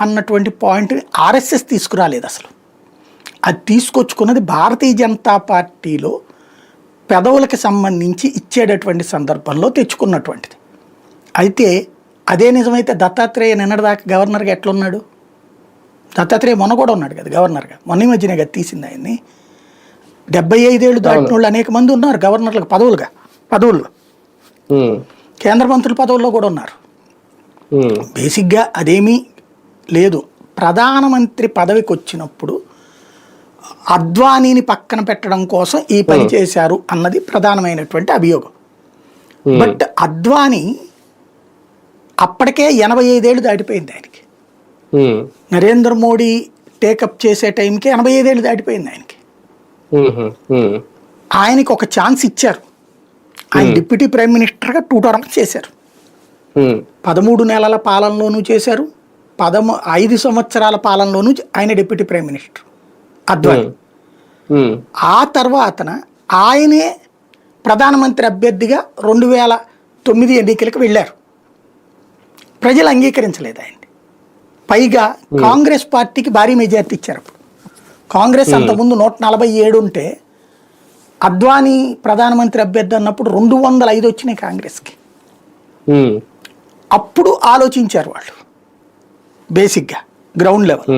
అన్నటువంటి point RSS తీసుకురాలేదు అసలు. అది తీసుకొచ్చుకున్నది భారతీయ జనతా పార్టీలో పెదవులకు సంబంధించి ఇచ్చేటటువంటి సందర్భంలో తెచ్చుకున్నటువంటిది. అయితే అదే నిజమైతే దత్తాత్రేయ నిన్నటిదాకా గవర్నర్గా ఎట్లున్నాడు? దత్తాత్రేయ మొన్న కూడా ఉన్నాడు కదా గవర్నర్గా, మొన్న ఈ మధ్యనే కదా తీసింది ఆయన్ని. 75 ఏళ్ళు దాటిన వాళ్ళు అనేక మంది ఉన్నారు గవర్నర్లకు పదవుల్లో, కేంద్ర మంత్రుల పదవుల్లో కూడా ఉన్నారు. బేసిక్గా అదేమీ లేదు. ప్రధానమంత్రి పదవికి వచ్చినప్పుడు అద్వానీని పక్కన పెట్టడం కోసం ఈ పని చేశారు అన్నది ప్రధానమైనటువంటి అభియోగం. బట్ అద్వానీ అప్పటికే 85 ఏళ్ళు దాటిపోయింది ఆయనకి. నరేంద్ర మోడీ టేకప్ చేసే టైంకి 85 ఏళ్ళు దాటిపోయింది ఆయనకి. ఆయనకి ఒక ఛాన్స్ ఇచ్చారు. ఆయన డిప్యూటీ ప్రైమ్ మినిస్టర్గా 2 టర్మ్స్ చేశారు. 13 నెలల పాలనలోనూ చేశారు, 5 సంవత్సరాల పాలనలోనూ ఆయన డిప్యూటీ ప్రైమ్ మినిస్టర్ అద్వానీ. ఆ తర్వాతన ఆయనే ప్రధానమంత్రి అభ్యర్థిగా 2009 ఎన్నికలకు వెళ్ళారు. ప్రజలు అంగీకరించలేదు ఆయన్ని. పైగా కాంగ్రెస్ పార్టీకి భారీ మెజార్టీ ఇచ్చారు. అప్పుడు కాంగ్రెస్ అంతకుముందు 147 ఉంటే అద్వానీ ప్రధానమంత్రి అభ్యర్థి అన్నప్పుడు 205 వచ్చినాయి కాంగ్రెస్కి. అప్పుడు ఆలోచించారు వాళ్ళు బేసిక్గా గ్రౌండ్ లెవెల్.